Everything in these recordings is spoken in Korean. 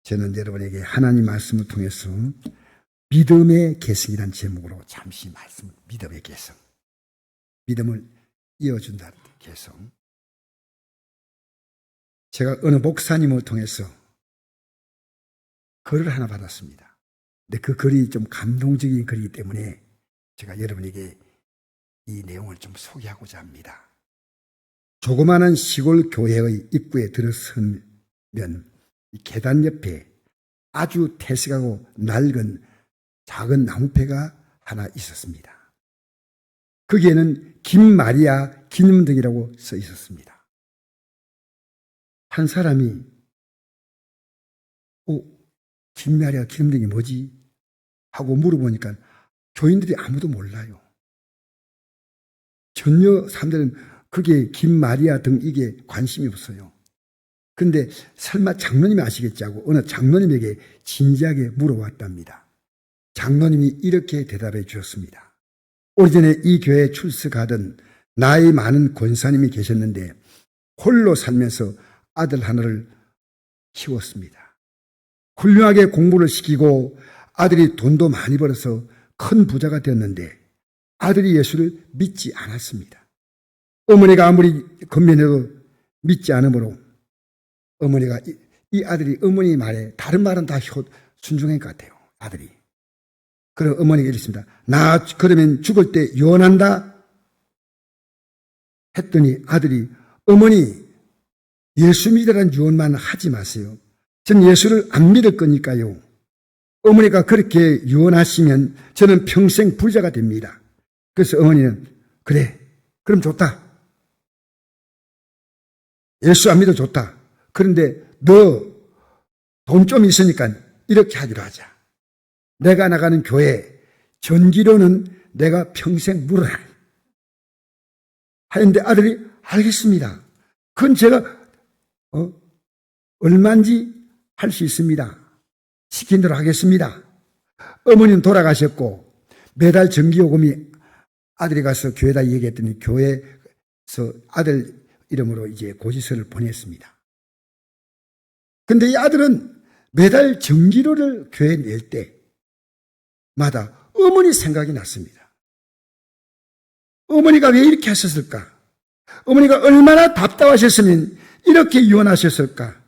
저는 여러분에게 하나님 말씀을 통해서 믿음의 계승이라는 제목으로 잠시 믿음의 계승, 믿음을 이어준다는 계승. 제가 어느 목사님을 통해서 글을 하나 받았습니다. 근데 그 글이 좀 감동적인 글이기 때문에 제가 여러분에게 이 내용을 좀 소개하고자 합니다. 조그마한 시골 교회의 입구에 들어서면 이 계단 옆에 아주 태색하고 낡은 작은 나무패가 하나 있었습니다. 거기에는 김마리아 기념등이라고 써 있었습니다. 한 사람이 김마리아 기념등이 뭐지? 하고 물어보니까 교인들이 아무도 몰라요. 전혀 사람들은 그게 김마리아 등 이게 관심이 없어요. 근데 설마 장로님이 아시겠지 하고 어느 장로님에게 진지하게 물어봤답니다. 장로님이 이렇게 대답해 주셨습니다. 오래전에 이 교회에 출석하던 나이 많은 권사님이 계셨는데 홀로 살면서 아들 하나를 키웠습니다. 훌륭하게 공부를 시키고 아들이 돈도 많이 벌어서 큰 부자가 되었는데 아들이 예수를 믿지 않았습니다. 어머니가 아무리 건면해도 믿지 않으므로 어머니가 이 아들이 어머니 말에 다른 말은 다 순종한 것 같아요. 아들이. 그럼 어머니가 이랬습니다. 나 그러면 죽을 때 유언한다 했더니 아들이 어머니 예수 믿으라는 유언만 하지 마세요. 전 예수를 안 믿을 거니까요. 어머니가 그렇게 유언하시면 저는 평생 부자가 됩니다. 그래서 어머니는 그래 그럼 좋다. 예수 안 믿어 좋다. 그런데 너 돈 좀 있으니까 이렇게 하기로 하자. 내가 나가는 교회 전기료는 내가 평생 물어라. 하는데 아들이 알겠습니다. 그건 제가 얼마인지 할 수 있습니다. 시킨 대로 하겠습니다. 어머니는 돌아가셨고 매달 전기요금이 아들이 가서 교회에다 얘기했더니 교회에서 아들 이름으로 이제 고지서를 보냈습니다. 근데 이 아들은 매달 전기료를 교회에 낼 때마다 어머니 생각이 났습니다. 어머니가 왜 이렇게 하셨을까? 어머니가 얼마나 답답하셨으면 이렇게 유언하셨을까?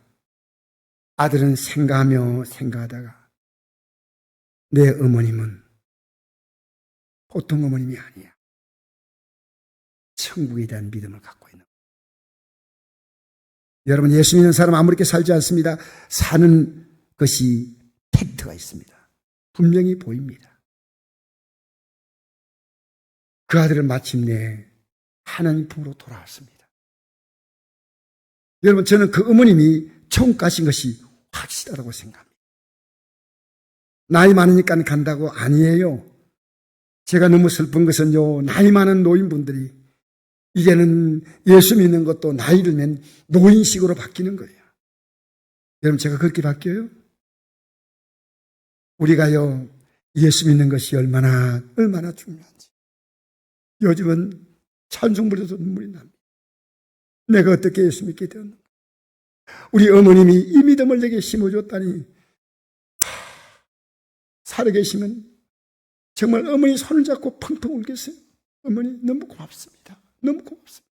아들은 생각하다가 내 어머님은 보통 어머님이 아니야. 천국에 대한 믿음을 갖고 있는. 여러분 예수 믿는 사람 아무렇게 살지 않습니다. 사는 것이 팩트가 있습니다. 분명히 보입니다. 그 아들은 마침내 하나님 품으로 돌아왔습니다. 여러분 저는 그 어머님이 천국 가신 것이 확실하다고 생각합니다. 나이 많으니까 간다고 아니에요. 제가 너무 슬픈 것은요. 나이 많은 노인분들이 이제는 예수 믿는 것도 나이 들면 노인식으로 바뀌는 거예요. 여러분 제가 그렇게 바뀌어요? 우리가요. 예수 믿는 것이 얼마나 중요한지. 요즘은 찬송 부르도 눈물이 납니다. 내가 어떻게 예수 믿게 되었는가. 우리 어머님이 이 믿음을 내게 심어줬다니 살아계시면 정말 어머니 손을 잡고 펑펑 울겠어요. 어머니 너무 고맙습니다. 너무 고맙습니다.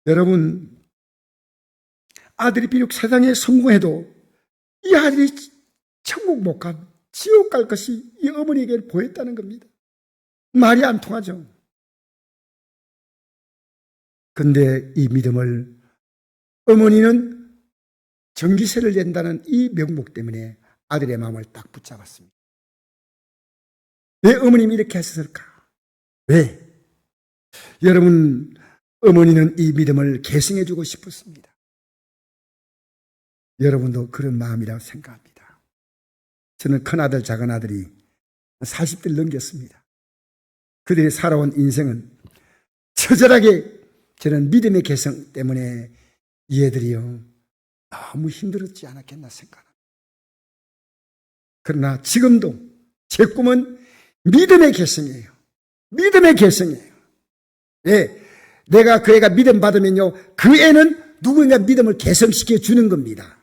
여러분 아들이 비록 세상에 성공해도 이 아들이 천국 못 가 지옥 갈 것이 이 어머니에게 보였다는 겁니다. 말이 안 통하죠. 근데 이 믿음을 어머니는 전기세를 낸다는 이 명목 때문에 아들의 마음을 딱 붙잡았습니다. 왜 어머님이 이렇게 하셨을까? 왜? 여러분 어머니는 이 믿음을 계승해 주고 싶었습니다. 여러분도 그런 마음이라고 생각합니다. 저는 큰아들 작은아들이 40대를 넘겼습니다. 그들이 살아온 인생은 처절하게 저는 믿음의 계승 때문에 이 애들이요 너무 힘들었지 않았겠나 생각합니다. 그러나 지금도 제 꿈은 믿음의 계승이에요. 믿음의 계승이에요. 예, 내가 그 애가 믿음 받으면요 그 애는 누군가 믿음을 개성시켜 주는 겁니다.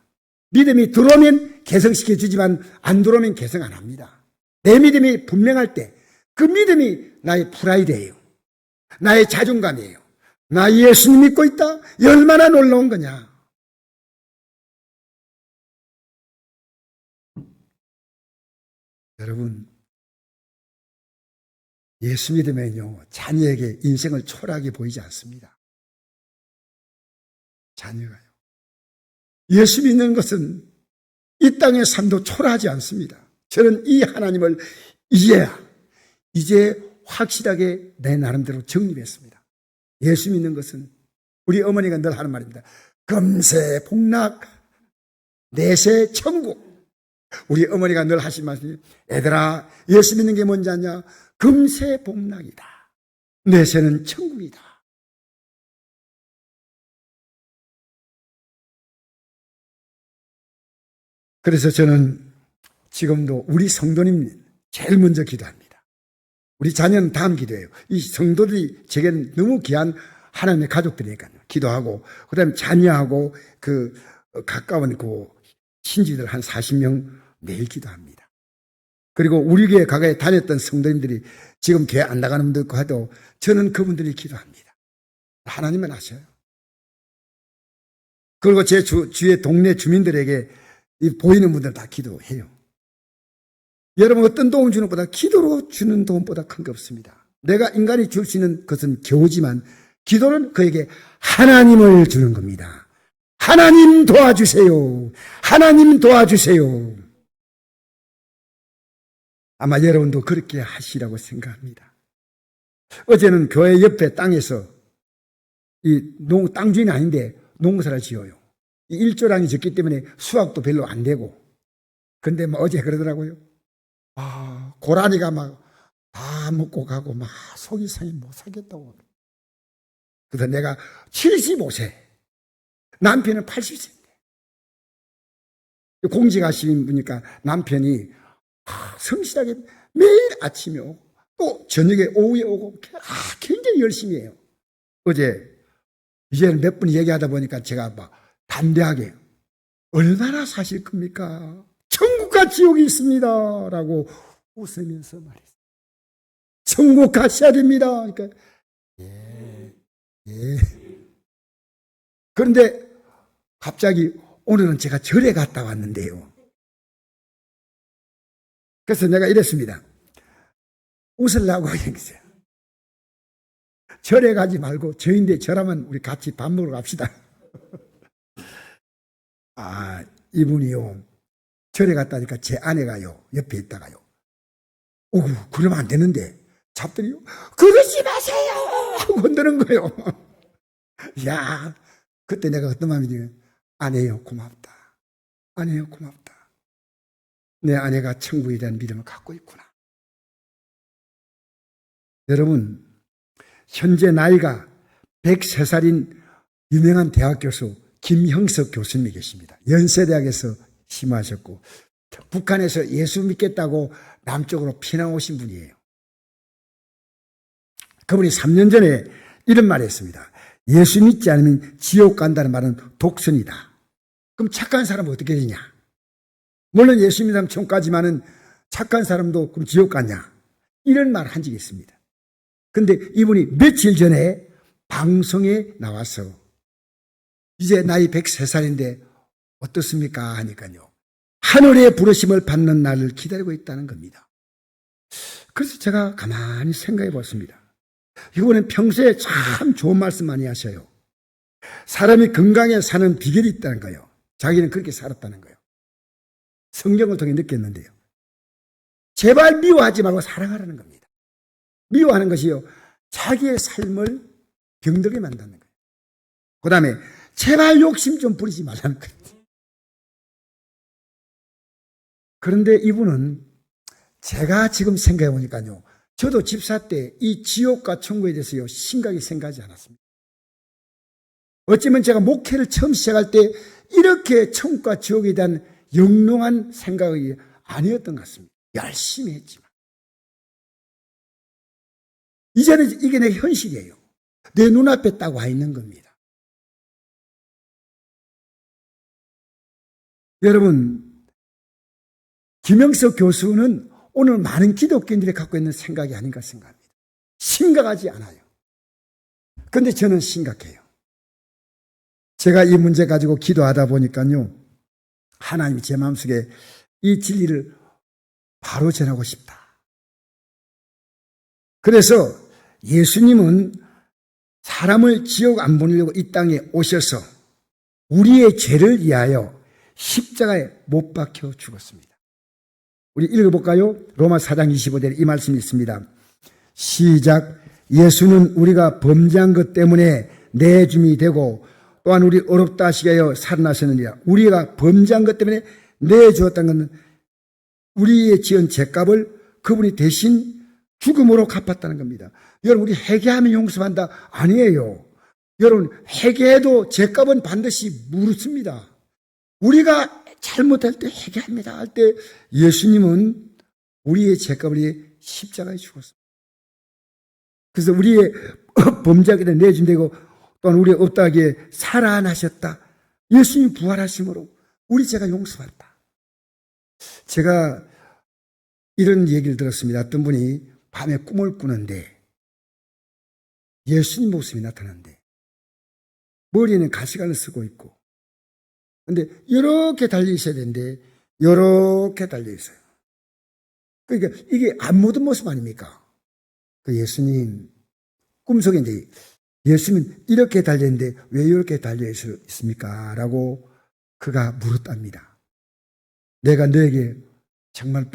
믿음이 들어오면 개성시켜 주지만 안 들어오면 개성 안 합니다. 내 믿음이 분명할 때 그 믿음이 나의 프라이드예요. 나의 자존감이에요. 나 예수님 믿고 있다? 얼마나 놀라운 거냐. 여러분, 예수 믿으면요, 자녀에게 인생을 초라하게 보이지 않습니다. 자녀가요. 예수 믿는 것은 이 땅의 삶도 초라하지 않습니다. 저는 이 하나님을 이제 확실하게 내 나름대로 정립했습니다. 예수 믿는 것은 우리 어머니가 늘 하는 말입니다. 금세 복락, 내세 천국. 우리 어머니가 늘 하신 말씀이 애들아 예수 믿는 게 뭔지 아냐? 금세 복락이다. 내세는 천국이다. 그래서 저는 지금도 우리 성도님 제일 먼저 기도합니다. 우리 자녀는 다음 기도해요. 이 성도들이 제게는 너무 귀한 하나님의 가족들이니까요. 기도하고 그다음에 자녀하고 그 가까운 그 신지들 한 40명 매일 기도합니다. 그리고 우리 교회 과거에 다녔던 성도님들이 지금 교회 안 나가는 분도 있고 해도 저는 그분들이 기도합니다. 하나님은 아셔요. 그리고 제 주위의 동네 주민들에게 이 보이는 분들 다 기도해요. 여러분 어떤 도움 주는 것보다 기도로 주는 도움보다 큰 게 없습니다. 내가 인간이 줄 수 있는 것은 겨우지만 기도는 그에게 하나님을 주는 겁니다. 하나님 도와주세요. 하나님 도와주세요. 아마 여러분도 그렇게 하시라고 생각합니다. 어제는 교회 옆에 땅에서 땅 주인이 아닌데 농사를 지어요. 이 일조량이 적기 때문에 수확도 별로 안 되고. 근데 어제 그러더라고요. 고라니가 막 다 먹고 가고 막 속이 상해 못 살겠다고. 그래서 내가 75세, 남편은 80세인데. 공직하시는 분이니까 남편이 성실하게 매일 아침에 오고 또 저녁에 오후에 오고 굉장히 열심히 해요. 어제 이제는 몇 분 얘기하다 보니까 제가 막 담대하게 얼마나 사실 겁니까? 천국과 지옥이 있습니다 라고 웃으면서 말했어요. 천국 가셔야 됩니다. 그러니까 예. 그런데 갑자기 오늘은 제가 절에 갔다 왔는데요. 그래서 내가 이랬습니다. 웃으려고 얘기했어요. 절에 가지 말고 저인데 절하면 우리 같이 밥 먹으러 갑시다. 이분이요. 절에 갔다니까 제 아내가요. 옆에 있다가요. 그러면 안 되는데. 잡더니요. 그러지 마세요! 하고 흔드는 거예요. 야, 그때 내가 어떤 마음이지? 아내요, 고맙다. 아내요, 고맙다. 내 아내가 천국에 대한 믿음을 갖고 있구나. 여러분, 현재 나이가 103살인 유명한 대학 교수 김형석 교수님이 계십니다. 연세대학에서 심화하셨고 북한에서 예수 믿겠다고 남쪽으로 피난 오신 분이에요. 그분이 3년 전에 이런 말을 했습니다. 예수 믿지 않으면 지옥 간다는 말은 독선이다. 그럼 착한 사람은 어떻게 되냐? 물론 예수 믿는 사람 천국 가지만은 착한 사람도 그럼 지옥 가냐? 이런 말을 한 적이 있습니다. 근데 이분이 며칠 전에 방송에 나와서 이제 나이 103살인데 어떻습니까? 하니까요. 하늘의 부르심을 받는 날을 기다리고 있다는 겁니다. 그래서 제가 가만히 생각해 봤습니다. 이분은 평소에 참 좋은 말씀 많이 하셔요. 사람이 건강에 사는 비결이 있다는 거예요. 자기는 그렇게 살았다는 거예요. 성경을 통해 느꼈는데요. 제발 미워하지 말고 사랑하라는 겁니다. 미워하는 것이요. 자기의 삶을 병들게 만드는 거예요. 그 다음에 제발 욕심 좀 부리지 말라는 거예요. 그런데 이분은 제가 지금 생각해 보니까요. 저도 집사 때 이 지옥과 천국에 대해서요. 심각하게 생각하지 않았습니다. 어쩌면 제가 목회를 처음 시작할 때 이렇게 천국과 지옥에 대한 영롱한 생각이 아니었던 것 같습니다. 열심히 했지만. 이제는 이게 내 현실이에요. 내 눈앞에 딱 와 있는 겁니다. 여러분, 김영석 교수는 오늘 많은 기독교인들이 갖고 있는 생각이 아닌가 생각합니다. 심각하지 않아요. 그런데 저는 심각해요. 제가 이 문제 가지고 기도하다 보니까요, 하나님이 제 마음속에 이 진리를 바로 전하고 싶다. 그래서 예수님은 사람을 지옥 안 보내려고 이 땅에 오셔서 우리의 죄를 위하여 십자가에 못 박혀 죽었습니다. 우리 읽어볼까요? 로마 4장 25절에 이 말씀이 있습니다. 시작. 예수는 우리가 범죄한 것 때문에 내줌이 되고 또한 우리 어렵다 하시게 하여 살아나셨느니라. 우리가 범죄한 것 때문에 내주었다는 것은 우리의 지은 죄값을 그분이 대신 죽음으로 갚았다는 겁니다. 여러분, 우리 회개하면 용서한다? 아니에요. 여러분, 회개해도 죄값은 반드시 물습니다. 우리가 잘못할 때 회개합니다 할 때 예수님은 우리의 죄값을 위해 십자가에 죽었습니다. 그래서 우리의 범죄하게 된 내준되고 또한 우리의 없다 하기에 살아나셨다. 예수님 부활하심으로 우리 죄가 용서받다. 제가 이런 얘기를 들었습니다. 어떤 분이 밤에 꿈을 꾸는데 예수님 모습이 나타났는데 머리에는 가시관을 쓰고 있고 근데 이렇게 달려 있어야 되는데 이렇게 달려 있어요. 그러니까 이게 안 묻은 모습 아닙니까? 그 예수님 꿈속에 이제 예수님은 이렇게 달려 있는데 왜 이렇게 달려 있습니까? 라고 그가 물었답니다. 내가 너에게 정말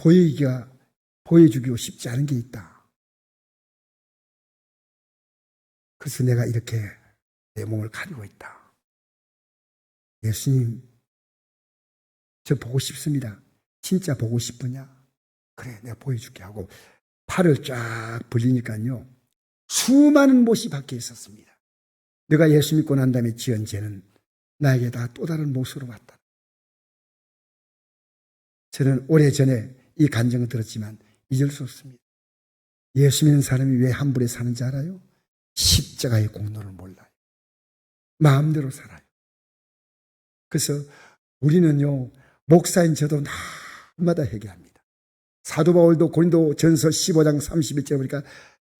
보여주기고 싶지 않은 게 있다. 그래서 내가 이렇게 내 몸을 가리고 있다. 예수님, 저 보고 싶습니다. 진짜 보고 싶으냐? 그래, 내가 보여줄게 하고 팔을 쫙 벌리니까요. 수많은 못이 밖에 있었습니다. 내가 예수 믿고 난 다음에 지은 죄는 나에게 다 또 다른 못으로 왔다. 저는 오래전에 이 간증을 들었지만 잊을 수 없습니다. 예수 믿는 사람이 왜 함부로 사는지 알아요? 십자가의 공로를 몰라요. 마음대로 살아요. 그래서 우리는요, 목사인 저도 날마다 회개합니다. 사도 바울도 고린도 전서 15장 31절에 보니까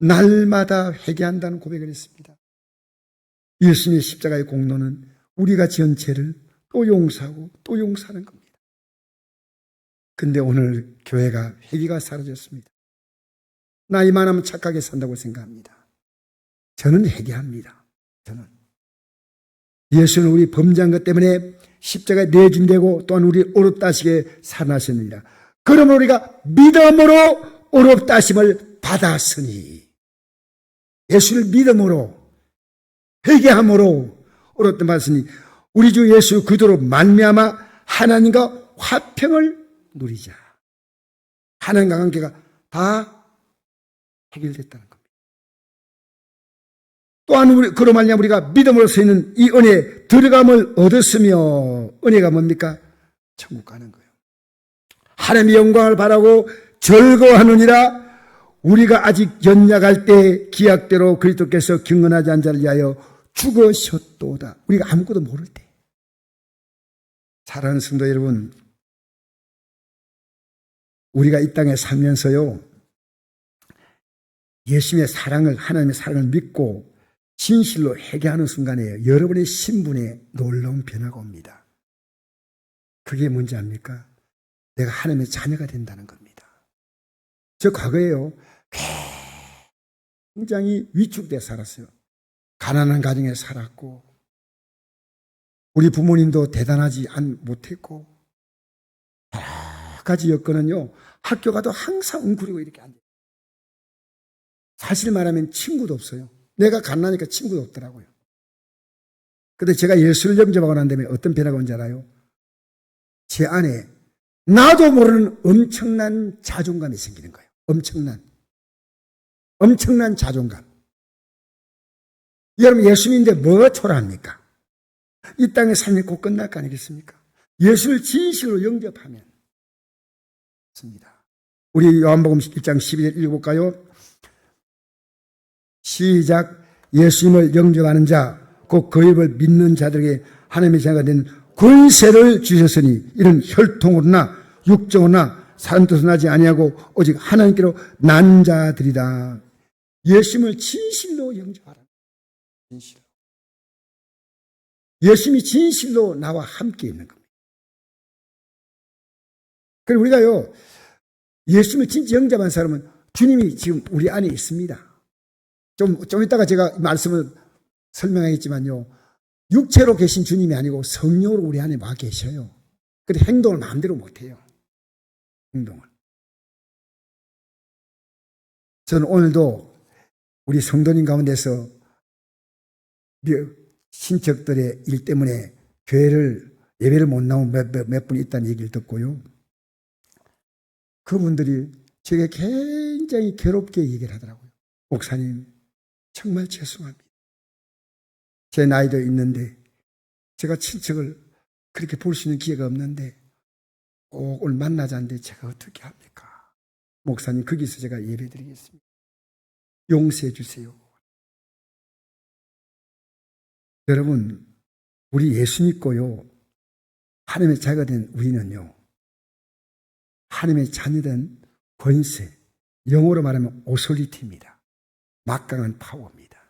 날마다 회개한다는 고백을 했습니다. 예수님의 십자가의 공로는 우리가 지은 죄를 또 용서하고 또 용서하는 겁니다. 근데 오늘 교회가 회개가 사라졌습니다. 나이만 하면 착하게 산다고 생각합니다. 저는 회개합니다. 저는. 예수는 우리 범죄한 것 때문에 십자가에 내준되고 또한 우리 어렵다 하시게 살아나셨느니라. 그러므로 우리가 믿음으로 어렵다 하심을 받았으니 예수를 믿음으로 회개함으로 어렵다 받았으니 우리 주 예수 그리스도로 말미암아 하나님과 화평을 누리자. 하나님과 관계가 다 해결됐다는 겁니다. 또한 그로 말미암아 우리가 믿음으로 서 있는 이 은혜에 들어감을 얻었으며 은혜가 뭡니까? 천국 가는 거예요. 하나님의 영광을 바라고 즐거워하느니라. 우리가 아직 연약할 때 기약대로 그리스도께서 경건하지 않은 자를 위하여 죽으셨도다. 우리가 아무것도 모를 때. 사랑하는 성도 여러분, 우리가 이 땅에 살면서요, 예수님의 사랑을, 하나님의 사랑을 믿고 진실로 회개하는 순간에 여러분의 신분에 놀라운 변화가 옵니다. 그게 뭔지 압니까? 내가 하나님의 자녀가 된다는 겁니다. 저 과거에요, 굉장히 위축되어 살았어요. 가난한 가정에 살았고 우리 부모님도 대단하지 못했고 여러 가지 여건은요, 학교 가도 항상 웅크리고 이렇게 앉아요. 사실 말하면 친구도 없어요. 내가 갓나니까 친구도 없더라고요. 근데 제가 예수를 영접하고 난 다음에 어떤 변화가 온지 알아요? 제 안에 나도 모르는 엄청난 자존감이 생기는 거예요. 엄청난 자존감. 여러분, 예수 믿는데 뭐가 초라합니까? 이 땅에 삶이 곧 끝날 거 아니겠습니까? 예수를 진실로 영접하면 습니다. 우리 요한복음 1장 12절 읽어볼까요? 시작. 예수님을 영접하는 자, 곧 그 이름을 믿는 자들에게 하나님의 자녀가 된 권세를 주셨으니 이런 혈통으로나 육정으로나 사람 뜻을 나지 아니하고 오직 하나님께로 난 자들이다. 예수님을 진실로 영접하라. 진실로. 예수님이 진실로 나와 함께 있는 겁니다. 그리고 우리가요, 예수님을 진짜 영접한 사람은 주님이 지금 우리 안에 있습니다. 좀 이따가 제가 말씀을 설명하겠지만요, 육체로 계신 주님이 아니고 성령으로 우리 안에 와 계셔요. 근데 행동을 마음대로 못해요. 행동을. 저는 오늘도 우리 성도님 가운데서 친척들의 일 때문에 예배를 못 나온 몇 분 있다는 얘기를 듣고요. 그분들이 제게 굉장히 괴롭게 얘기를 하더라고요. 목사님, 정말 죄송합니다. 제 나이도 있는데 제가 친척을 그렇게 볼 수 있는 기회가 없는데 꼭 오늘 만나자는데 제가 어떻게 합니까? 목사님, 거기서 제가 예배드리겠습니다. 용서해 주세요. 여러분, 우리 예수 믿고요, 하나님의 자녀가 된 우리는요, 하나님의 자녀된 권세, 영어로 말하면 오소리티입니다. 막강한 파워입니다.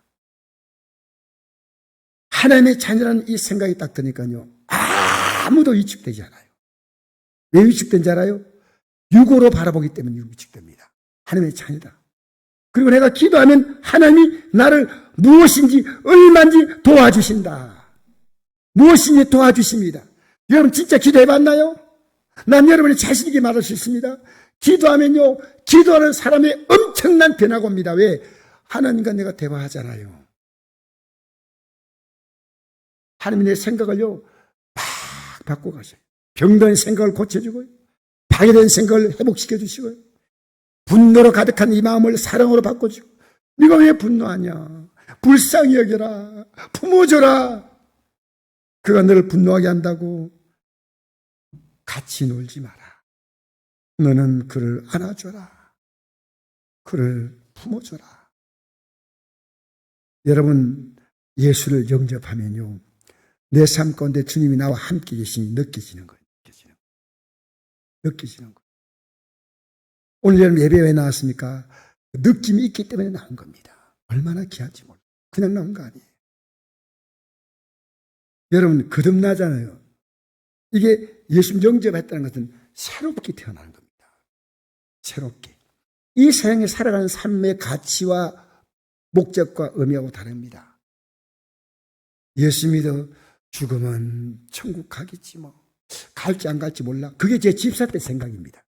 하나님의 자녀라는 이 생각이 딱 드니까요, 아무도 위축되지 않아요. 왜 위축된지 알아요? 육으로 바라보기 때문에 위축됩니다. 하나님의 자녀다. 그리고 내가 기도하면 하나님이 나를 무엇인지 얼마인지 도와주신다. 무엇인지 도와주십니다. 여러분 진짜 기도해봤나요? 난 여러분이 자신 있게 말할 수 있습니다. 기도하면요, 기도하는 사람의 엄청난 변화가 옵니다. 왜? 하나님과 내가 대화하잖아요. 하나님이 내 생각을요, 막 바꿔가세요. 병든 생각을 고쳐주고요, 파괴된 생각을 회복시켜주시고요, 분노로 가득한 이 마음을 사랑으로 바꿔주고, 네가 왜 분노하냐? 불쌍히 여겨라. 품어줘라. 그가 너를 분노하게 한다고 같이 놀지 마라. 너는 그를 안아줘라. 그를 품어줘라. 여러분, 예수를 영접하면요, 내 삶 가운데 주님이 나와 함께 계시니 느껴지는 거예요. 느껴지는 거예요. 오늘 여러분 예배 왜 나왔습니까? 느낌이 있기 때문에 나온 겁니다. 얼마나 귀한지 몰라요. 그냥 나온 거 아니에요. 여러분 거듭나잖아요. 이게 예수 영접했다는 것은 새롭게 태어나는 겁니다. 새롭게. 이 세상에 살아가는 삶의 가치와 목적과 의미하고 다릅니다. 예수 믿어 죽으면 천국 가겠지 뭐. 갈지 안 갈지 몰라. 그게 제 집사 때 생각입니다.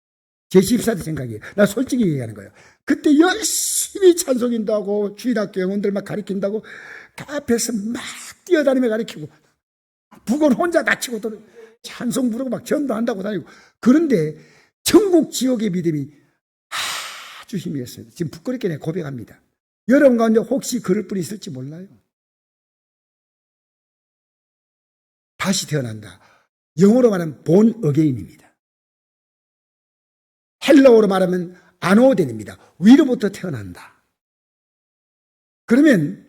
제 집사 때 생각이에요. 나 솔직히 얘기하는 거예요. 그때 열심히 찬송인도 하고 주일학교 영혼들 막 가르친다고 그 앞에서 막 뛰어다니며 가르치고 북은 혼자 다치고 또 찬송 부르고 막 전도한다고 다니고. 그런데 천국 지옥의 믿음이 아주 힘이 있어요. 지금 부끄럽게 내가 고백합니다. 여러분 가운데 혹시 그럴 분이 있을지 몰라요. 다시 태어난다. 영어로 말하면 본 어게인입니다. 헬라어로 말하면 아노덴입니다. 위로부터 태어난다. 그러면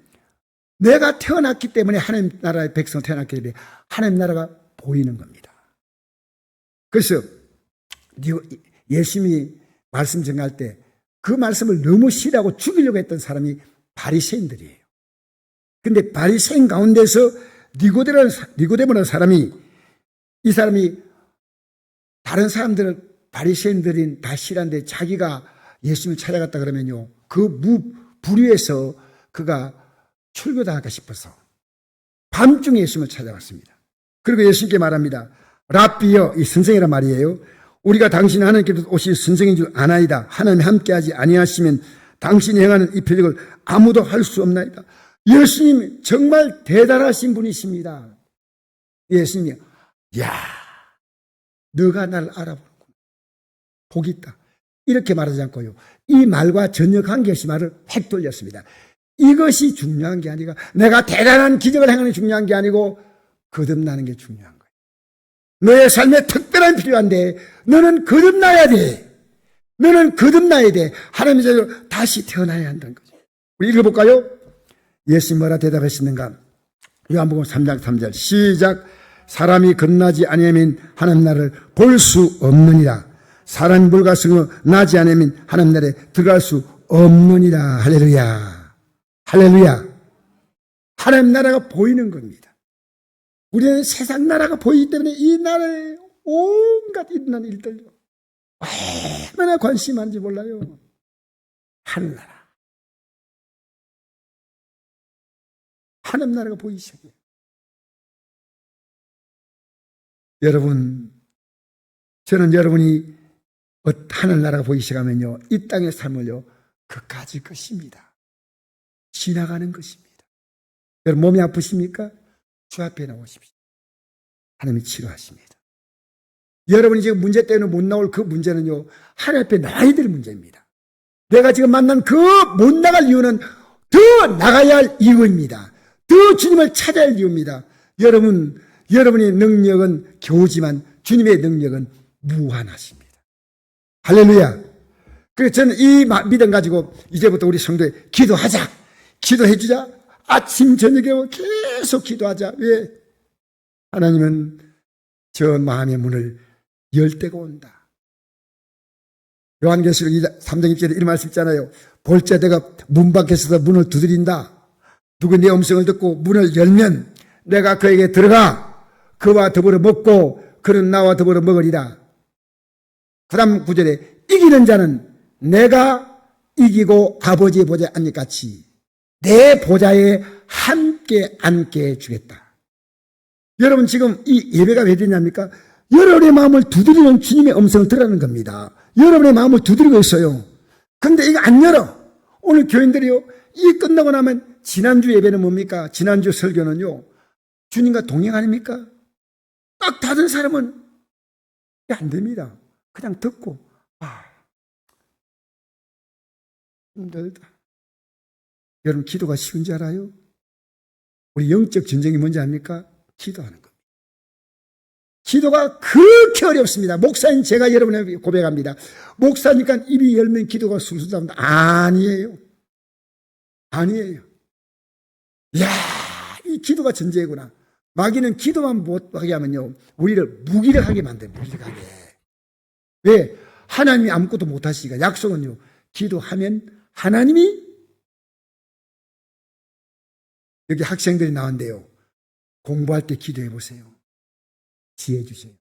내가 태어났기 때문에 하나님 나라의 백성 태어났기 때문에 하나님 나라가 보이는 겁니다. 그래서 예수님이 말씀 전할 때 그 말씀을 너무 싫어하고 죽이려고 했던 사람이 바리새인들이에요. 근데 바리새인 가운데서 니고데모라는 사람이, 이 사람이 다른 사람들은 바리새인들인 다 싫어하는데 자기가 예수님을 찾아갔다 그러면요, 그 부류에서 그가 출교당할까 싶어서 밤중에 예수님을 찾아갔습니다. 그리고 예수님께 말합니다. 랍비여, 이 선생이란 말이에요. 우리가 당신이 하나님께서 오신 선생인 줄 아나이다. 하나님 함께하지 아니하시면 당신이 행하는 이 표적을 아무도 할 수 없나이다. 예수님 정말 대단하신 분이십니다. 예수님이, 야, 너가 날 알아보는구나. 복이 있다. 이렇게 말하지 않고요, 이 말과 전혀 관계없이 말을 획 돌렸습니다. 이것이 중요한 게 아니라 내가 대단한 기적을 행하는 게 중요한 게 아니고 거듭나는 게 중요한 거예요. 너의 삶에 특별한 필요한데 너는 거듭나야 돼. 너는 거듭나야 돼. 하나님의 자녀로 다시 태어나야 한다는 거죠. 우리 읽어볼까요? 예수님 뭐라 대답하시는가? 요한복음 3장 3절 시작. 사람이 건너지 아니하면 하나님 나라를 볼 수 없느니라. 사람이 물가서 나지 않으면 하나님 나라에 들어갈 수 없느니라. 할렐루야. 할렐루야. 하나님 나라가 보이는 겁니다. 우리는 세상 나라가 보이기 때문에 이 나라에 온갖 일어나는 일들 얼마나 관심한지 몰라요. 하늘나라. 하나님 나라가 보이기 시작해요. 여러분, 저는 여러분이 하늘나라가 보이기 시작하면요, 이 땅의 삶을요, 그까지 것입니다. 지나가는 것입니다. 여러분, 몸이 아프십니까? 주 앞에 나오십시오. 하나님이 치료하십니다. 여러분이 지금 문제 때문에 못 나올 그 문제는요, 하나님 앞에 나와야 될 문제입니다. 내가 지금 만난 그 못 나갈 이유는 더 나가야 할 이유입니다. 더 주님을 찾아야 할 이유입니다. 여러분의 능력은 겨우지만 주님의 능력은 무한하십니다. 할렐루야. 그래서 저는 이 믿음 가지고 이제부터 우리 성도에 기도하자. 기도해주자. 아침 저녁에 계속 기도하자. 왜? 하나님은 저 마음의 문을 열 때가 온다. 요한계시록 3장 1절에 이런 말씀 있잖아요. 볼자 내가 문 밖에서 문을 두드린다. 누구 내 음성을 듣고 문을 열면 내가 그에게 들어가 그와 더불어 먹고 그는 나와 더불어 먹으리라. 그 다음 9절에 이기는 자는 내가 이기고 아버지의 보좌에 앉을 같이 내 보좌에 함께 앉게 해주겠다. 여러분 지금 이 예배가 왜 되냐입니까? 여러분의 마음을 두드리는 주님의 음성을 들으라는 겁니다. 여러분의 마음을 두드리고 있어요. 근데 이거 안 열어. 오늘 교인들이요, 이 끝나고 나면 지난주 예배는 뭡니까? 지난주 설교는요, 주님과 동행 아닙니까? 딱 닫은 사람은 안 됩니다. 그냥 듣고 힘들다. 여러분 기도가 쉬운지 알아요? 우리 영적 전쟁이 뭔지 압니까? 기도하는 겁니다. 기도가 그렇게 어렵습니다. 목사님 제가 여러분에게 고백합니다. 목사니까 입이 열면 기도가 술술 나온다. 아니에요. 아니에요. 이야, 이 기도가 전쟁이구나. 마귀는 기도만 못하게 하면요, 우리를 무기력하게 만들어요. 무기력하게. 왜? 하나님이 아무것도 못하시니까. 약속은요, 기도하면 하나님이, 여기 학생들이 나왔는데요, 공부할 때 기도해 보세요. 지혜 주세요.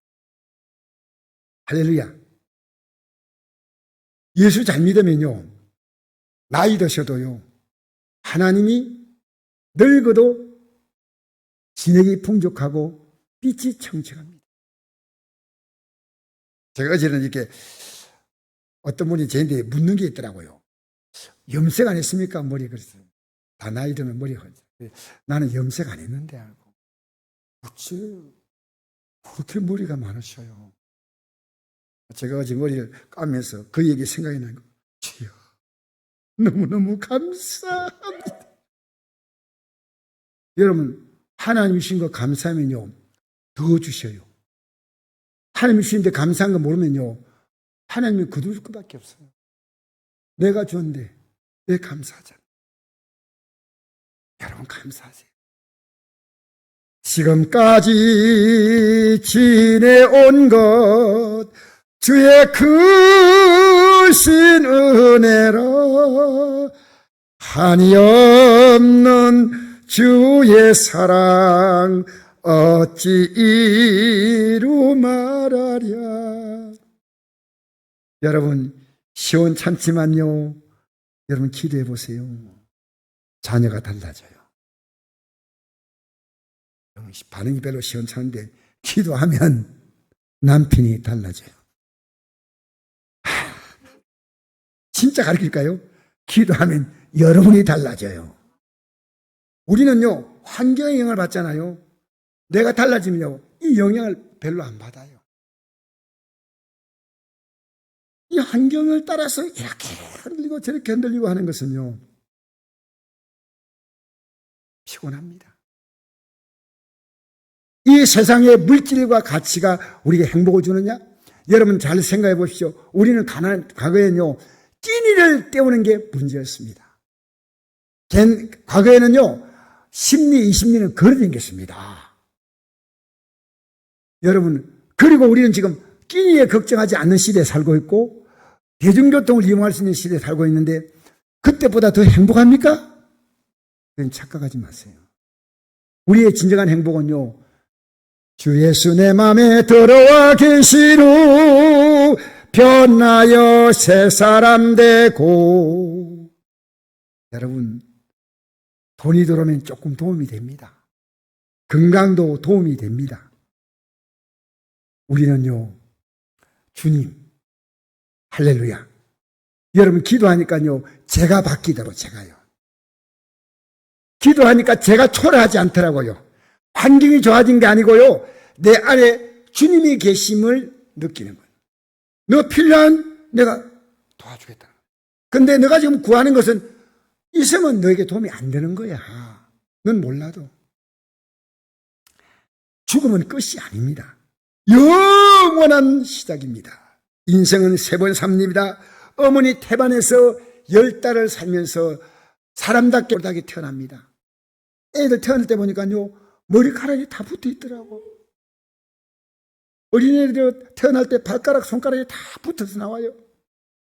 할렐루야. 예수 잘 믿으면요, 나이 드셔도요, 하나님이 늙어도 진액이 풍족하고 빛이 청청합니다. 제가 어제는 이렇게 어떤 분이 저한테 묻는 게 있더라고요. 염색 안 했습니까? 머리 그랬어요. 다 나이 들면 머리가. 나는 염색 안 했는데 하고. 어째 그렇게 머리가 많으셔요? 제가 어제 머리를 까면서 그 얘기 생각이 나는 거. 주여, 너무너무 감사합니다. 여러분, 하나님 주신 거 감사하면요, 더 주셔요. 하나님 주시는데 감사한 거 모르면요, 하나님이 거둘 것밖에 없어요. 내가 줬는데 왜 감사하잖아요. 여러분 감사하세요. 지금까지 지내온 것 주의 크신 은혜라. 한이 없는 주의 사랑 어찌 이루 말하랴. 여러분 시원찮지만요, 여러분 기도해 보세요. 자녀가 달라져요. 반응이 별로 시원찮은데 기도하면 남편이 달라져요. 진짜 가르칠까요? 기도하면 여러분이 달라져요. 우리는요, 환경의 영향을 받잖아요. 내가 달라지면요, 이 영향을 별로 안 받아요. 이 환경을 따라서 이렇게 흔들리고 저렇게 흔들리고 하는 것은요, 피곤합니다. 이 세상의 물질과 가치가 우리에게 행복을 주느냐? 여러분 잘 생각해 보십시오. 우리는 과거에는요, 끼니를 때우는 게 문제였습니다. 과거에는요, 10리, 20리는 걸어댕겼습니다. 여러분, 그리고 우리는 지금 끼니에 걱정하지 않는 시대에 살고 있고 대중교통을 이용할 수 있는 시대에 살고 있는데 그때보다 더 행복합니까? 그건 착각하지 마세요. 우리의 진정한 행복은요, 주 예수 내 맘에 들어와 계시루 변하여 새 사람 되고. 여러분, 돈이 들어오면 조금 도움이 됩니다. 건강도 도움이 됩니다. 우리는요, 주님, 할렐루야. 여러분, 기도하니까요, 제가 바뀌도록 제가요. 기도하니까 제가 초라하지 않더라고요. 환경이 좋아진 게 아니고요, 내 안에 주님이 계심을 느끼는 거예요. 너 필요한 내가 도와주겠다. 근데 너가 지금 구하는 것은 있으면 너에게 도움이 안 되는 거야. 넌 몰라도. 죽음은 끝이 아닙니다. 영원한 시작입니다. 인생은 3번 삽니다. 어머니 태반에서 10달을 살면서 사람답게 올다게 태어납니다. 애들 태어날 때 보니까요, 머리카락이 다 붙어 있더라고. 어린애들 태어날 때 발가락, 손가락이 다 붙어서 나와요.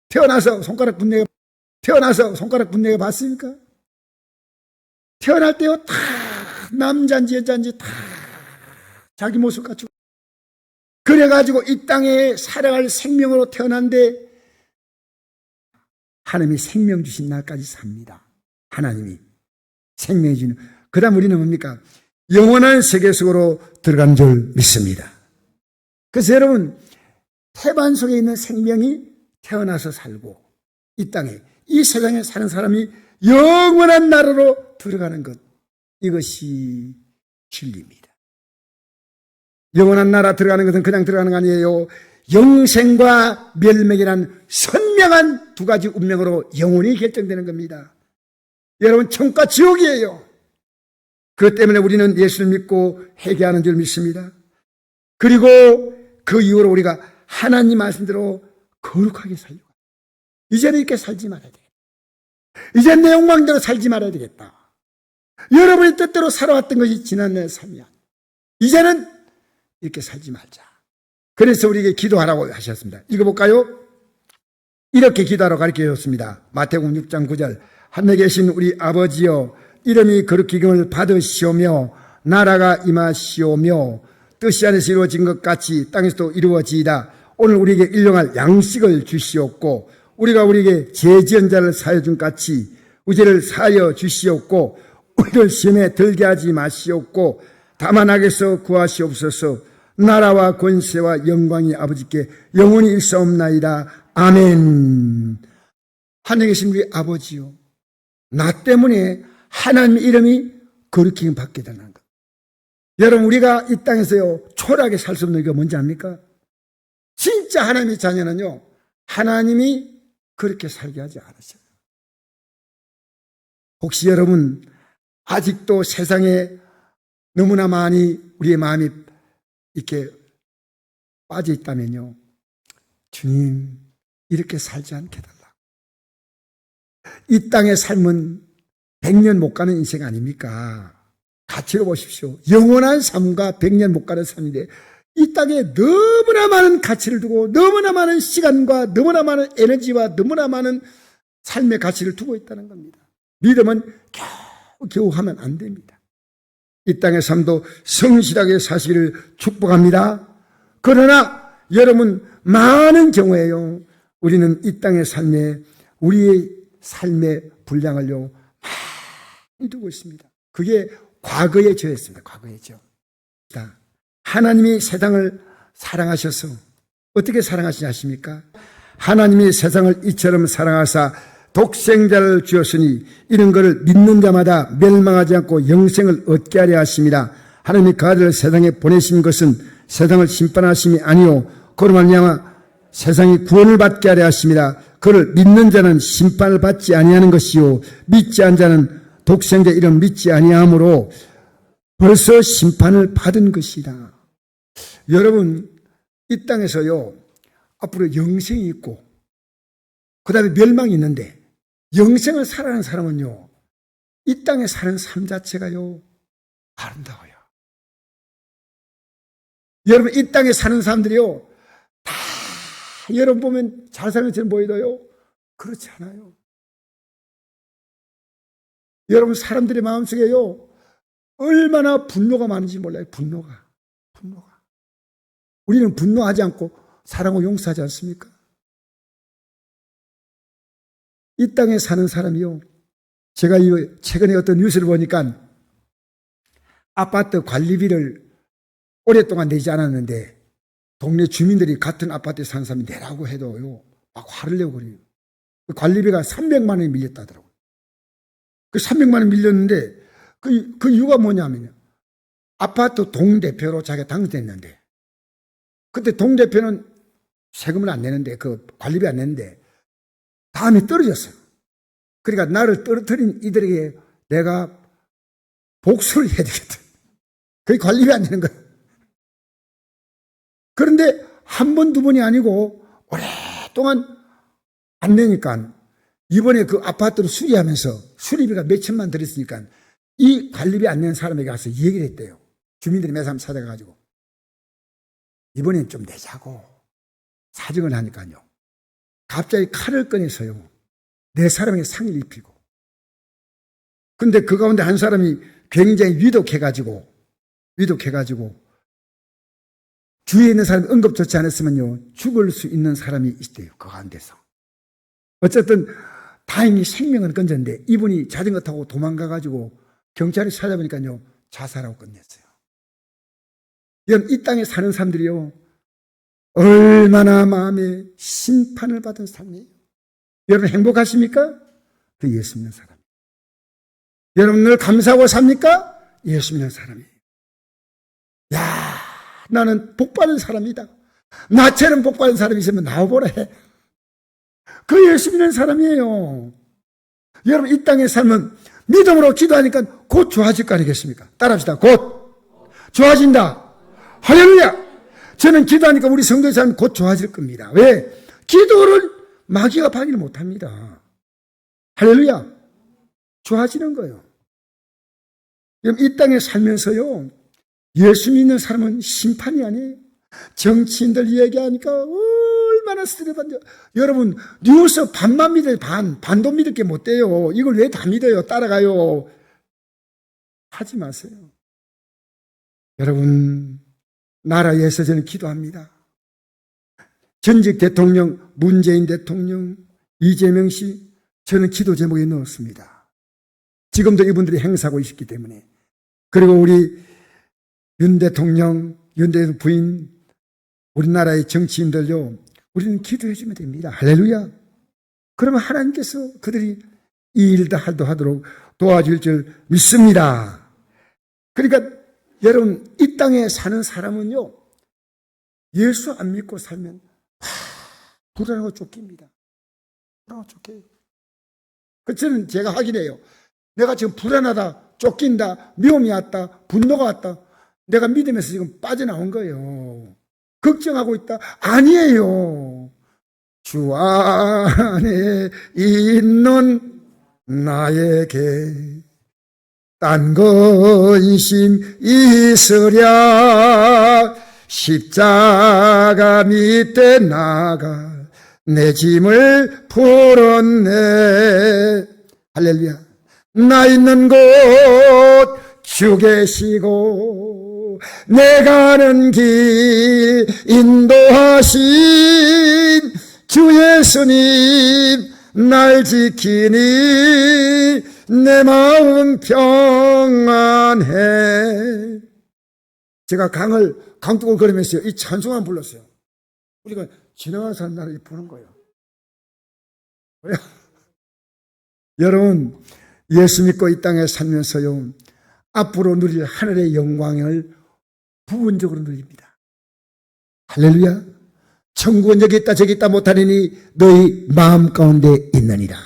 태어나서 손가락 분내가 봤습니까? 태어날 때요, 다 남자인지 여자인지 다 자기 모습 갖추고. 그래가지고 이 땅에 살아갈 생명으로 태어난데 하나님이 생명 주신 날까지 삽니다. 하나님이 생명 주는. 그 다음 우리는 뭡니까? 영원한 세계 속으로 들어간 줄 믿습니다. 그래서 여러분, 태반 속에 있는 생명이 태어나서 살고 이 땅에, 이 세상에 사는 사람이 영원한 나라로 들어가는 것, 이것이 진리입니다. 영원한 나라 들어가는 것은 그냥 들어가는 거 아니에요. 영생과 멸망이란 선명한 두 가지 운명으로 영원히 결정되는 겁니다. 여러분, 천과 지옥이에요. 그것 때문에 우리는 예수를 믿고 회개하는 줄 믿습니다. 그리고 그 이후로 우리가 하나님 말씀대로 거룩하게 살려고. 이제는 이렇게 살지 말아야 되겠다. 이제 내 욕망대로 살지 말아야 되겠다. 여러분의 뜻대로 살아왔던 것이 지난 내 삶이야. 이제는 이렇게 살지 말자. 그래서 우리에게 기도하라고 하셨습니다. 읽어볼까요? 이렇게 기도하라고 가르쳐줬습니다. 마태복음 6장 9절. 하늘에 계신 우리 아버지여, 이름이 거룩히 여김을 받으시오며 나라가 임하시오며 뜻이 하늘에서 이루어진 것 같이 땅에서도 이루어지이다. 오늘 우리에게 일용할 양식을 주시옵고 우리가 우리에게 죄 지은 자를 사하여 준 같이 우리 죄를 사하여 주시옵고 우리를 시험에 들게 하지 마시옵고 다만 악에서 구하시옵소서. 나라와 권세와 영광이 아버지께 영원히 일사옵나이다. 아멘. 하늘에 계신 우리 아버지요, 나 때문에 하나님의 이름이 거룩히 받게 되는 것. 여러분, 우리가 이 땅에서요, 초라하게 살 수 없는 게 뭔지 압니까? 진짜 하나님의 자녀는요, 하나님이 그렇게 살게 하지 않으셔요. 혹시 여러분 아직도 세상에 너무나 많이 우리의 마음이 이렇게 빠져 있다면요, 주님 이렇게 살지 않게 해달라. 이 땅의 삶은 100년 못 가는 인생 아닙니까? 가치로 보십시오. 영원한 삶과 100년 못 가는 삶인데 이 땅에 너무나 많은 가치를 두고 너무나 많은 시간과 너무나 많은 에너지와 너무나 많은 삶의 가치를 두고 있다는 겁니다. 믿음은 겨우 하면 안 됩니다. 이 땅의 삶도 성실하게 사시기를 축복합니다. 그러나 여러분, 많은 경우에요, 우리는 이 땅의 삶에 우리의 삶의 분량을요 많이 두고 있습니다. 그게 과거의 죄였습니다. 과거의 죄. 하나님이 세상을 사랑하셔서 어떻게 사랑하시냐 하십니까? 하나님이 세상을 이처럼 사랑하사 독생자를 주었으니 이런 것을 믿는 자마다 멸망하지 않고 영생을 얻게 하려 하십니다. 하나님이 그 아들을 세상에 보내신 것은 세상을 심판하심이 아니요 그로 말미암아 세상이 구원을 받게 하려 하십니다. 그를 믿는 자는 심판을 받지 아니하는 것이요 믿지 않은 자는 독생자 이름 믿지 아니하므로 벌써 심판을 받은 것이다. 여러분, 이 땅에서요 앞으로 영생이 있고 그 다음에 멸망이 있는데 영생을 살아가는 사람은요 이 땅에 사는 삶 자체가요 아름다워요. 여러분, 이 땅에 사는 사람들이요, 다 여러분 보면 잘 사는 것처럼 보이도요, 그렇지 않아요. 여러분, 사람들의 마음속에요, 얼마나 분노가 많은지 몰라요. 분노가. 우리는 분노하지 않고 사랑하고 용서하지 않습니까? 이 땅에 사는 사람이요, 제가 최근에 어떤 뉴스를 보니까 아파트 관리비를 오랫동안 내지 않았는데 동네 주민들이 같은 아파트에 사는 사람이 내라고 해도요, 막 화를 내고 그래요. 그 관리비가 300만 원이 밀렸다더라고요. 그 300만 원 밀렸는데 그 이유가 뭐냐면요, 아파트 동대표로 자기가 당선됐는데 그때 동대표는 세금을 안 내는데, 그 관리비 안 내는데 다음에 떨어졌어요. 그러니까 나를 떨어뜨린 이들에게 내가 복수를 해야 되겠다. 그게 관리비 안 내는 거예요. 그런데 한 번, 두 번이 아니고 오랫동안 안 내니까 이번에 그 아파트를 수리하면서 수리비가 몇 천만 들었으니까 이 관리비 안 내는 사람에게 가서 얘기를 했대요. 주민들이 몇 사람 찾아가지고 이번엔 좀 내자고 사정을 하니까요, 갑자기 칼을 꺼내서요, 네 사람에게 상의를 입히고, 근데 그 가운데 한 사람이 굉장히 위독해가지고 주위에 있는 사람이 응급조치 안 했으면요, 죽을 수 있는 사람이 있대요. 그 가운데서. 어쨌든 다행히 생명은 건졌는데 이분이 자전거 타고 도망가가지고 경찰이 찾아보니까요, 자살하고 끝냈어요. 여러분, 이 땅에 사는 사람들이요, 얼마나 마음에 심판을 받은 삶이에요. 여러분, 행복하십니까? 그 예수 믿는 사람. 여러분, 늘 감사하고 삽니까? 예수 믿는 사람이에요. 야, 나는 복받은 사람이다. 나처럼 복받은 사람이 있으면 나와보라 해. 그 예수 믿는 사람이에요. 여러분, 이 땅에 살면 믿음으로 기도하니까 곧 좋아질 거 아니겠습니까? 따라합시다. 곧 좋아진다. 할렐루야. 저는 기도하니까 우리 성도의 삶이 곧 좋아질 겁니다. 왜? 기도를 마귀가 방해를 못합니다. 할렐루야. 좋아지는 거예요. 이 땅에 살면서요, 예수 믿는 사람은 심판이 아니에요. 정치인들 얘기하니까 얼마나 스트레스 받죠. 여러분, 뉴스 반만 믿어요. 반도 믿을 게 못 돼요. 이걸 왜 다 믿어요? 따라가요. 하지 마세요. 여러분, 나라에서 저는 기도합니다. 전직 대통령 문재인 대통령, 이재명 씨, 저는 기도 제목에 넣었습니다. 지금도 이분들이 행사하고 있기 때문에. 그리고 우리 윤 대통령 부인, 우리나라의 정치인들요, 우리는 기도해 주면 됩니다. 할렐루야. 그러면 하나님께서 그들이 이 일도 하도록 도와줄 줄 믿습니다. 그러니까 여러분, 이 땅에 사는 사람은요, 예수 안 믿고 살면 불안하고 쫓깁니다. 불안하고 쫓겨요. 저는 제가 확인해요. 내가 지금 불안하다, 쫓긴다, 미움이 왔다, 분노가 왔다. 내가 믿음에서 지금 빠져나온 거예요. 걱정하고 있다? 아니에요. 주 안에 있는 나에게 딴 근심 있으랴. 십자가 밑에 나가 내 짐을 풀었네. 할렐루야. 나 있는 곳 주 계시고 내 가는 길 인도하신 주 예수님 날 지키니 내 마음 평안해. 제가 강둑을 걸으면서 이 찬송만 불렀어요. 우리가 지나가는 사람 나를 보는 거예요. 왜요? 여러분, 예수 믿고 이 땅에 살면서요, 앞으로 누릴 하늘의 영광을 부분적으로 누립니다. 할렐루야. 천국은 여기 있다 저기 있다 못하리니 너희 마음 가운데 있느니라.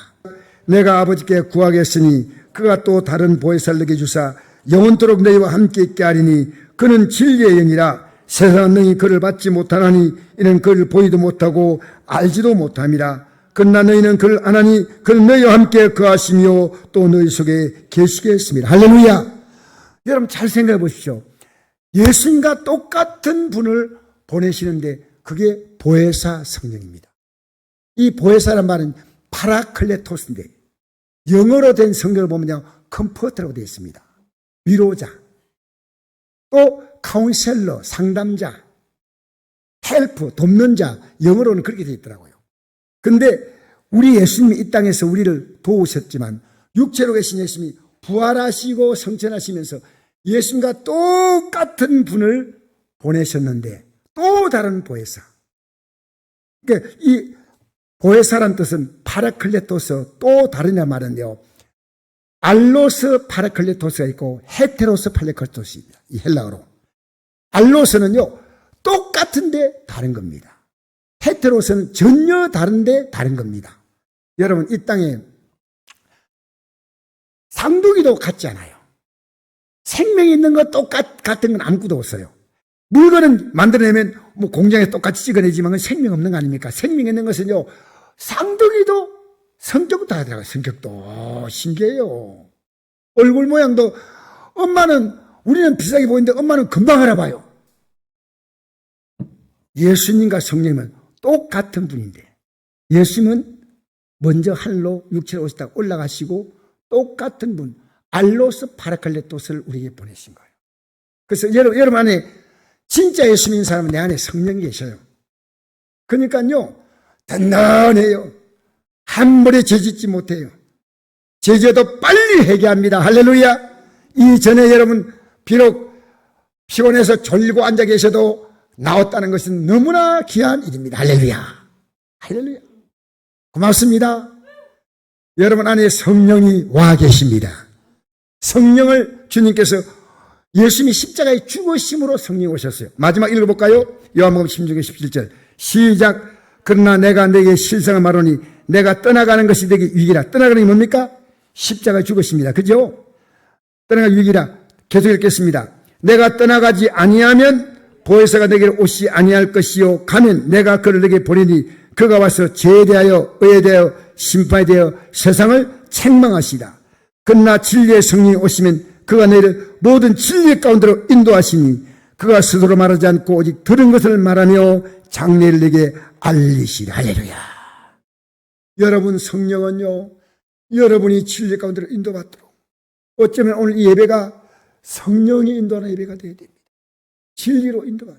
내가 아버지께 구하겠으니 그가 또 다른 보혜사를 너에게 주사 영원토록 너희와 함께 있게 하리니 그는 진리의 영이라. 세상은 너희 그를 받지 못하나니 이는 그를 보이도 못하고 알지도 못함이라. 그러나 너희는 그를 아나니 그는 너희와 함께 거하시며 또 너희 속에 계시게 했습니다. 할렐루야. 여러분, 잘 생각해 보십시오. 예수님과 똑같은 분을 보내시는데 그게 보혜사 성령입니다. 이 보혜사란 말은 파라클레토스인데 영어로 된 성경을 보면요, 컴포터라고 되어 있습니다. 위로자, 또 카운셀러, 상담자, 헬프, 돕는 자, 영어로는 그렇게 되어 있더라고요. 근데 우리 예수님이 이 땅에서 우리를 도우셨지만 육체로 계신 예수님이 부활하시고 성천하시면서 예수님과 똑같은 분을 보내셨는데 또 다른 보혜사. 그러니까 이 보혜사란 뜻은 파라클레토스, 또 다르냐 말은요, 알로스 파라클레토스가 있고 헤테로스 파라클레토스입니다. 이 헬라어로. 알로스는요, 똑같은데 다른 겁니다. 헤테로스는 전혀 다른데 다른 겁니다. 여러분, 이 땅에 쌍둥이도 같지 않아요. 생명이 있는 거 같은 건 아무것도 없어요. 물건은 만들어내면 뭐 공장에 똑같이 찍어내지만 생명 없는 거 아닙니까? 생명 있는 것은요, 쌍둥이도 성격도 다르더라고요. 성격도. 신기해요. 얼굴 모양도, 엄마는, 우리는 비슷하게 보이는데 엄마는 금방 알아봐요. 예수님과 성령님은 똑같은 분인데, 예수님은 먼저 하늘로 육체로 오시다가 올라가시고 똑같은 분, 알로스 파라클레토스를 우리에게 보내신 거예요. 그래서 여러분 안에 진짜 예수 믿는 사람은 내 안에 성령이 계셔요. 그러니까요, 든든해요. 한 번에 죄짓지 못해요. 죄져도 빨리 회개합니다. 할렐루야. 이전에 여러분 비록 피곤해서 졸고 앉아 계셔도 나왔다는 것은 너무나 귀한 일입니다. 할렐루야. 할렐루야. 고맙습니다. 여러분 안에 성령이 와 계십니다. 성령을 주님께서 예수님이 십자가에 죽으심으로 성령이 오셨어요. 마지막 읽어볼까요? 요한복음 16장 17절 시작. 그러나 내가 네게 실상을 말하니 내가 떠나가는 것이 네게 유익이라. 떠나가는 게 뭡니까? 십자가에 죽으십니다. 그죠? 떠나가 유익이라. 계속 읽겠습니다. 내가 떠나가지 아니하면 보혜사가 내게로 오시 아니할 것이요 가면 내가 그를 내게 보내니 그가 와서 죄에 대하여 의에 대하여 심판에 대하여 세상을 책망하시다. 그러나 진리의 성령이 오시면 그가 너희를 모든 진리 가운데로 인도하시니 그가 스스로 말하지 않고 오직 들은 것을 말하며 장래를 내게 알리시라. 할렐루야. 여러분 성령은요, 여러분이 진리 가운데로 인도받도록, 어쩌면 오늘 이 예배가 성령이 인도하는 예배가 되어야 됩니다. 진리로 인도받게.